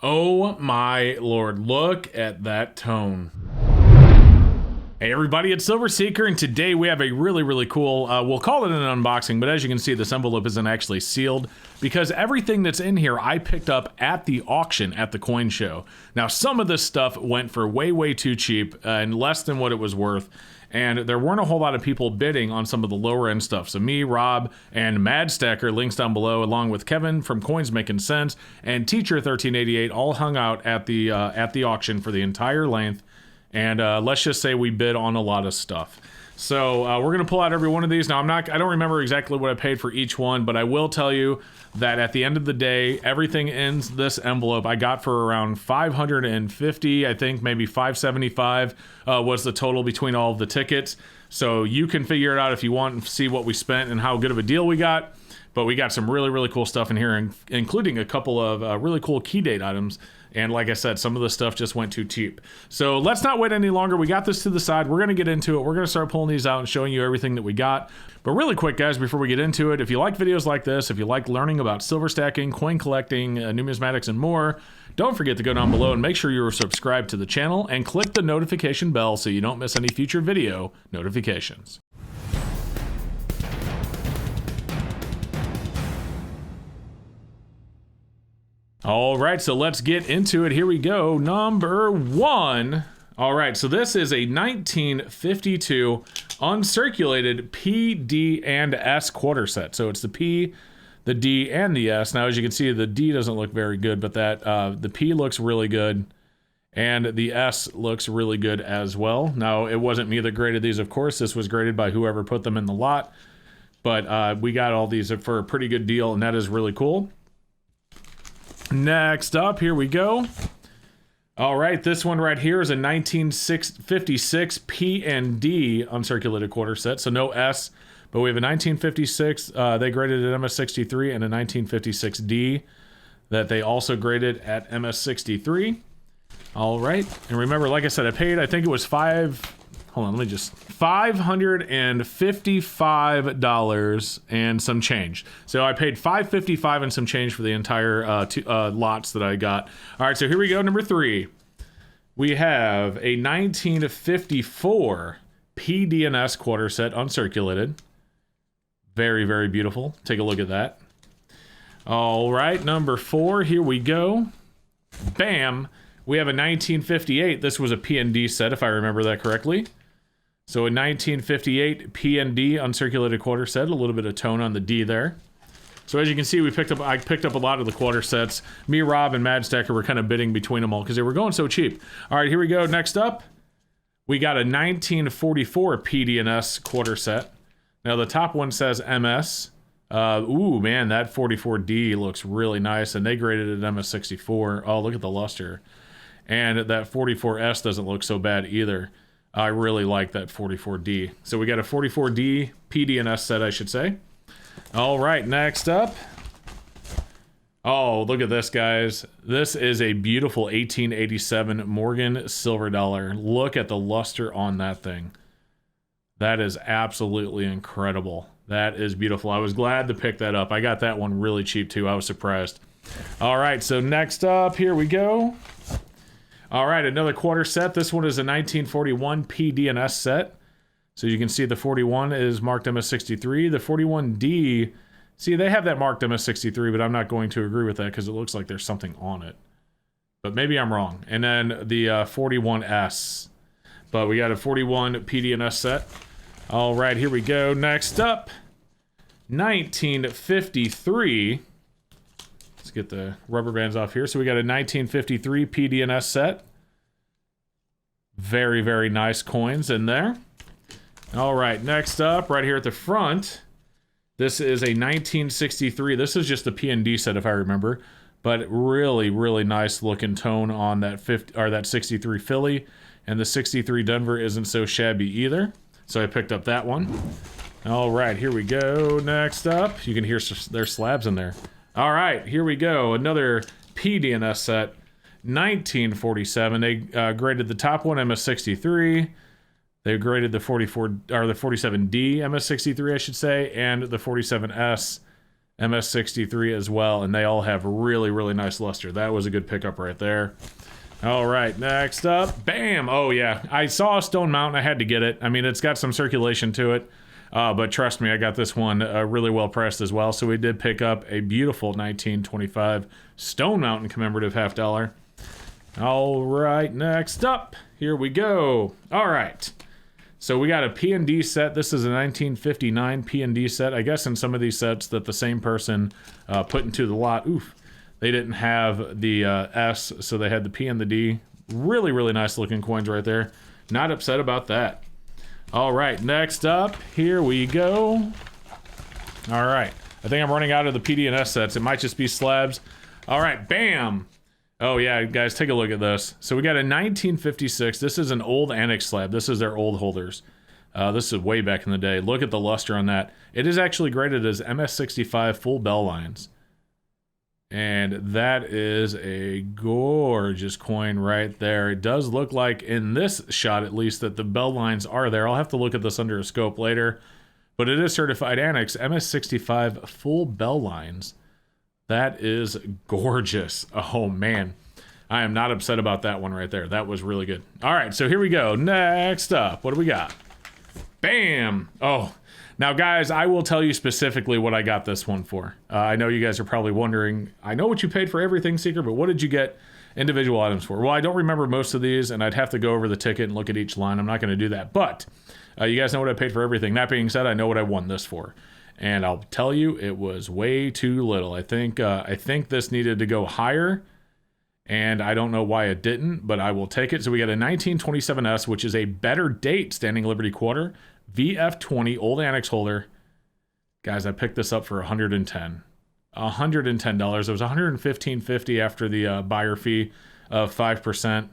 Oh my lord, look at that tone. Hey everybody, it's Silver Seeker, and today we have a really cool, we'll call it an unboxing, but as you can see, this envelope isn't actually sealed because everything that's in here I picked up at the auction at the coin show. Now, some of this stuff went for way too cheap and less than what it was worth, and there weren't a whole lot of people bidding on some of the lower end stuff. So me, Rob, and Mad Stacker, links down below, along with Kevin from Coins Making Sense and Teacher 1388, all hung out at the auction for the entire length. And let's just say we bid on a lot of stuff. So we're gonna pull out every one of these. Now I don't remember exactly what I paid for each one, but I will tell you that at the end of the day, everything in this envelope I got for around $550, I think maybe $575 was the total between all of the tickets. So you can figure it out if you want and see what we spent and how good of a deal we got. But we got some really cool stuff in here, including a couple of really cool key date items. And like I said, some of the stuff just went too cheap. So let's not wait any longer. We got this to the side. We're going to get into it. We're going to start pulling these out and showing you everything that we got. But really quick, guys, before we get into it, if you like videos like this, if you like learning about silver stacking, coin collecting, numismatics, and more, don't forget to go down below and make sure you're subscribed to the channel and click the notification bell so you don't miss any future video notifications. All right, so let's get into it. Here we go. Number one. All right, so this is a 1952 uncirculated P, D, and S quarter set. So it's the P, the D, and the S. Now, as you can see, the D doesn't look very good, but the P looks really good, and the S looks really good as well. Now, it wasn't me that graded these, of course. This was graded by whoever put them in the lot, but we got all these for a pretty good deal, and that is really cool. Next up, here we go. All right, this one right here is a 1956 P and D uncirculated quarter set, so no S, but we have a 1956, they graded at MS63, and a 1956 D that they also graded at MS63. All right, and remember, like I said, I think it was $555 and some change. So I paid $555 and some change for the entire lots that I got. All right, so here we go, number three. We have a 1954 PDNS quarter set uncirculated. Very beautiful. Take a look at that. All right, number four, here we go. Bam. We have a 1958. This was a PND set, if I remember that correctly. So a 1958 P&D uncirculated quarter set, a little bit of tone on the D there. So as you can see, I picked up a lot of the quarter sets. Me, Rob, and Mad Stacker were kind of bidding between them all because they were going so cheap. All right, here we go. Next up, we got a 1944 PD&S quarter set. Now the top one says MS. Ooh, man, that 44D looks really nice, and they graded it at MS64. Oh, look at the luster. And that 44S doesn't look so bad either. I really like that 44D. So we got a 44D PD&S set, I should say. All right, next up. Oh, look at this, guys. This is a beautiful 1887 Morgan silver dollar. Look at the luster on that thing. That is absolutely incredible. That is beautiful. I was glad to pick that up. I got that one really cheap, too. I was surprised. All right, so next up, here we go. All right, another quarter set. This one is a 1941 PDNS set. So you can see the 41 is marked MS63. The 41D, see, they have that marked MS63, but I'm not going to agree with that because it looks like there's something on it. But maybe I'm wrong. And then the 41S. But we got a 41 PDNS set. All right, here we go. Next up, 1953. Let's get the rubber bands off here. So we got a 1953 PDNS set. Very nice coins in there. All right, next up, right here at the front, this is a 1963. This is just the P&D set, if I remember, but really nice looking tone on that 63 Philly, and the 63 Denver isn't so shabby either. So I picked up that one. All right, here we go. Next up, you can hear there's slabs in there. All right, here we go. Another PDNS set, 1947. They graded the top one MS63. They graded the 47D MS63, I should say, and the 47S MS63 as well, and they all have really, really nice luster. That was a good pickup right there. All right, next up, bam! Oh yeah, I saw a Stone Mountain, I had to get it. I mean, it's got some circulation to it, but trust me, I got this one really well pressed as well, so we did pick up a beautiful 1925 Stone Mountain commemorative half dollar. All right, next up, here we go. All right. So we got a P&D set. This is a 1959 P&D set. I guess in some of these sets that the same person put into the lot, oof, they didn't have the S, so they had the P and the D. Really, really nice looking coins right there. Not upset about that. All right, next up, here we go. All right, I think I'm running out of the PD and S sets. It might just be slabs. All right, bam. Oh yeah, guys, take a look at this. So we got a 1956. This is an old annex slab. This is their old holders. This is way back in the day. Look at the luster on that. It is actually graded as MS65 full bell lines. And that is a gorgeous coin right there. It does look like, in this shot at least, that the bell lines are there. I'll have to look at this under a scope later. But it is certified annex, MS65 full bell lines. That is gorgeous. Oh, man. I am not upset about that one right there. That was really good. All right, so here we go. Next up, what do we got? Bam! Oh, now, guys, I will tell you specifically what I got this one for. I know you guys are probably wondering, I know what you paid for everything, Seeker, but what did you get individual items for? Well, I don't remember most of these, and I'd have to go over the ticket and look at each line. I'm not going to do that, but you guys know what I paid for everything. That being said, I know what I won this for. And I'll tell you, it was way too little. I think this needed to go higher, and I don't know why it didn't, but I will take it. So we got a 1927S, which is a better date Standing Liberty Quarter, VF20 old annex holder. Guys, I picked this up for $110. $110. It was $115.50 after the buyer fee of 5%.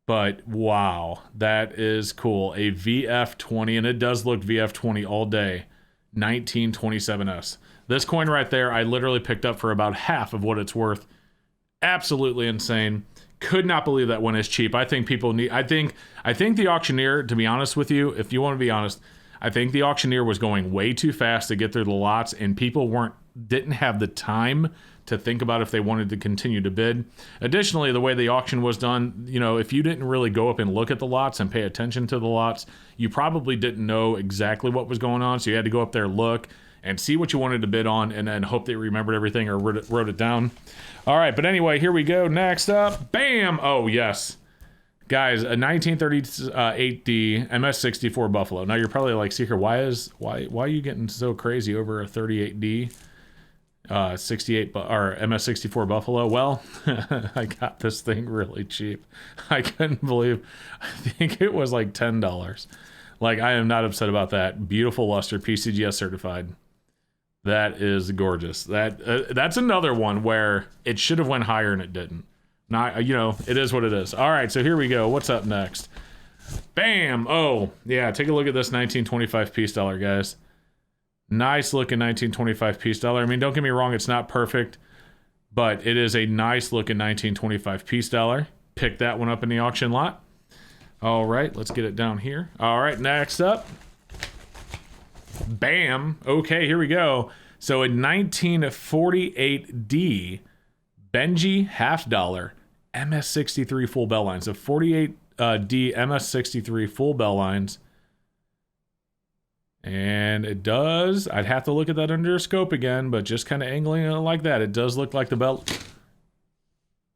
But wow, that is cool. A VF20, and it does look VF20 all day. 1927S. This coin right there, I literally picked up for about half of what it's worth. Absolutely insane. Could not believe that one is cheap. I think people need, I think the auctioneer, to be honest with you, if you want to be honest, I think the auctioneer was going way too fast to get through the lots, and people didn't have the time to think about if they wanted to continue to bid. Additionally, the way the auction was done, you know, if you didn't really go up and look at the lots and pay attention to the lots, you probably didn't know exactly what was going on, so you had to go up there, look, and see what you wanted to bid on, and then hope they remembered everything or wrote it down. All right, but anyway, here we go. Next up, bam! Oh, yes. Guys, a 1938D MS64 Buffalo. Now, you're probably like, Seeker, why are you getting so crazy over a 38D? 68 or MS64 Buffalo. Well, I got this thing really cheap. I couldn't believe, I think it was like $10. Like, I am not upset about that. Beautiful luster, PCGS certified. That is gorgeous. That's another one where it should have went higher and it didn't. Not, you know, it is what it is. All right, so here we go. What's up next? Bam! Oh, yeah, take a look at this 1925 piece dollar, guys. Nice looking 1925 piece dollar. I mean, don't get me wrong, it's not perfect, but it is a nice looking 1925 piece dollar. Pick that one up in the auction lot. All right, let's get it down here. All right, next up. Bam. Okay, here we go. So a 1948D Benji half dollar MS63 full bell lines. So 48D MS63 full bell lines. And it does, I'd have to look at that under a scope again, but just kind of angling it like that, it does look like the belt.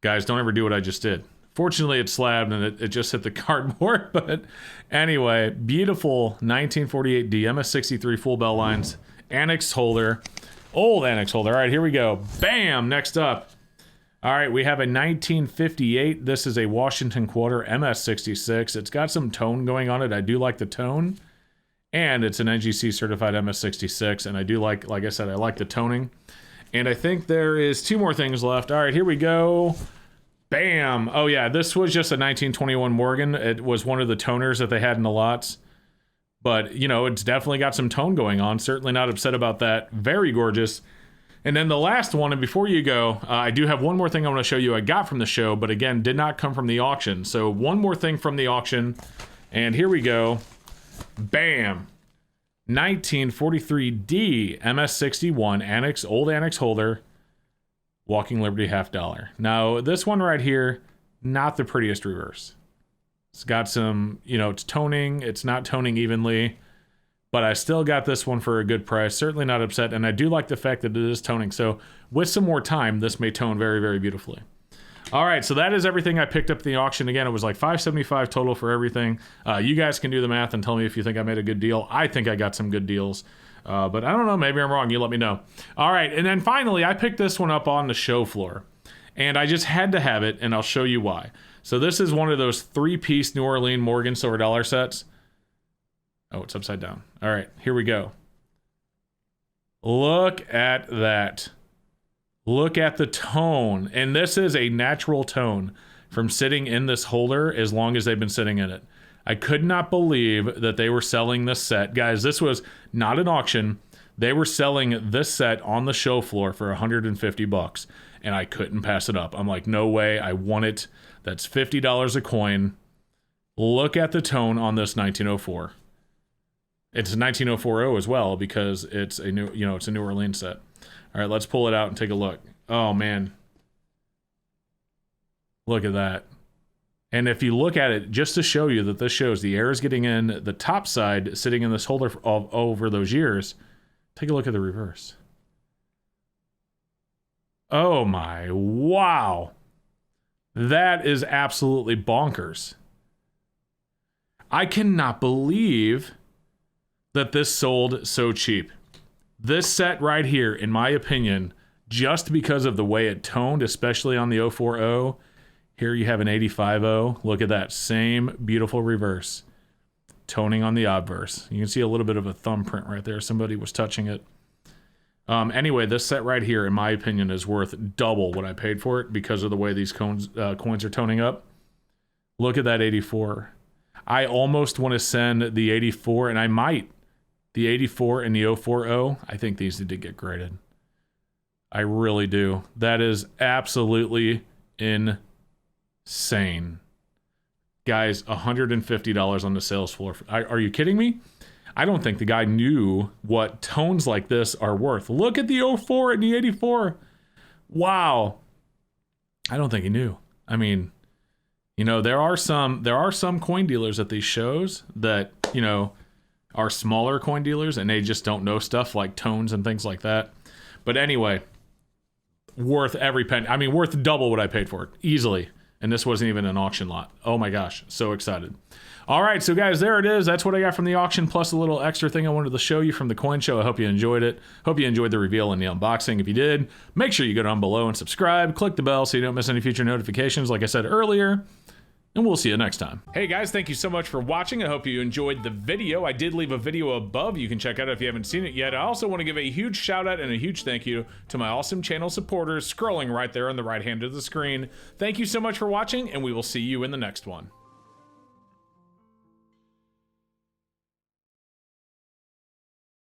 Guys, don't ever do what I just did. Fortunately, it's slabbed and it just hit the cardboard, but anyway, beautiful 1948D MS63 full bell lines, annex holder, old annex holder. All right, here we go. Bam, next up. All right, we have a 1958. This is a Washington Quarter MS66. It's got some tone going on it. I do like the tone. And it's an NGC certified MS66, and I do like I said, I like the toning. And I think there is two more things left. All right, here we go. Bam! Oh yeah, this was just a 1921 Morgan. It was one of the toners that they had in the lots. But, you know, it's definitely got some tone going on. Certainly not upset about that. Very gorgeous. And then the last one, and before you go, I do have one more thing I want to show you I got from the show, but again, did not come from the auction. So one more thing from the auction, and here we go. Bam! 1943D MS61 Annex, old Annex holder, Walking Liberty $50. Now, this one right here, not the prettiest reverse. It's got some, you know, it's toning. It's not toning evenly, but I still got this one for a good price. Certainly not upset, and I do like the fact that it is toning. So with some more time, this may tone very, very beautifully. All right, so that is everything I picked up at the auction. Again, it was like $575 total for everything. You guys can do the math and tell me if you think I made a good deal. I think I got some good deals. But I don't know, maybe I'm wrong. You let me know. All right, and then finally, I picked this one up on the show floor. And I just had to have it, and I'll show you why. So this is one of those 3-piece New Orleans Morgan silver dollar sets. Oh, it's upside down. All right, here we go. Look at that. Look at the tone. And this is a natural tone from sitting in this holder as long as they've been sitting in it. I could not believe that they were selling this set. Guys, this was not an auction. They were selling this set on the show floor for $150, and I couldn't pass it up. I'm like, no way, I want it. That's $50 a coin. Look at the tone on this 1904. It's a 1904 as well because it's a new, you know, it's a New Orleans set. All right, let's pull it out and take a look. Oh man. Look at that. And if you look at it, just to show you that this shows the air is getting in the top side, sitting in this holder over those years, take a look at the reverse. Oh my, wow. That is absolutely bonkers. I cannot believe that this sold so cheap. This set right here, in my opinion, just because of the way it toned, especially on the 040, here you have an 85-0. Look at that, same beautiful reverse. Toning on the obverse. You can see a little bit of a thumbprint right there. Somebody was touching it. Anyway, this set right here, in my opinion, is worth double what I paid for it because of the way these coins are toning up. Look at that 84. I almost want to send the 84, and I might. The 84 and the 040, I think these need to get graded. I really do. That is absolutely insane. Guys, $150 on the sales floor. Are you kidding me? I don't think the guy knew what tones like this are worth. Look at the 04 and the 84. Wow. I don't think he knew. I mean, you know, there are some coin dealers at these shows that, you know, are smaller coin dealers and they just don't know stuff like tones and things like that. But anyway, worth every penny. I mean, worth double what I paid for it, easily. And this wasn't even an auction lot. Oh my gosh, so excited. All right, so guys, there it is. That's what I got from the auction, plus a little extra thing I wanted to show you from the coin show. I hope you enjoyed it. Hope you enjoyed the reveal and the unboxing. If you did, make sure you go down below and subscribe. Click the bell so you don't miss any future notifications, like I said earlier. And we'll see you next time. Hey guys, thank you so much for watching. I hope you enjoyed the video. I did leave a video above you can check out if you haven't seen it yet. I also want to give a huge shout out and a huge thank you to my awesome channel supporters scrolling right there on the right hand of the screen. Thank you so much for watching, and we will see you in the next one.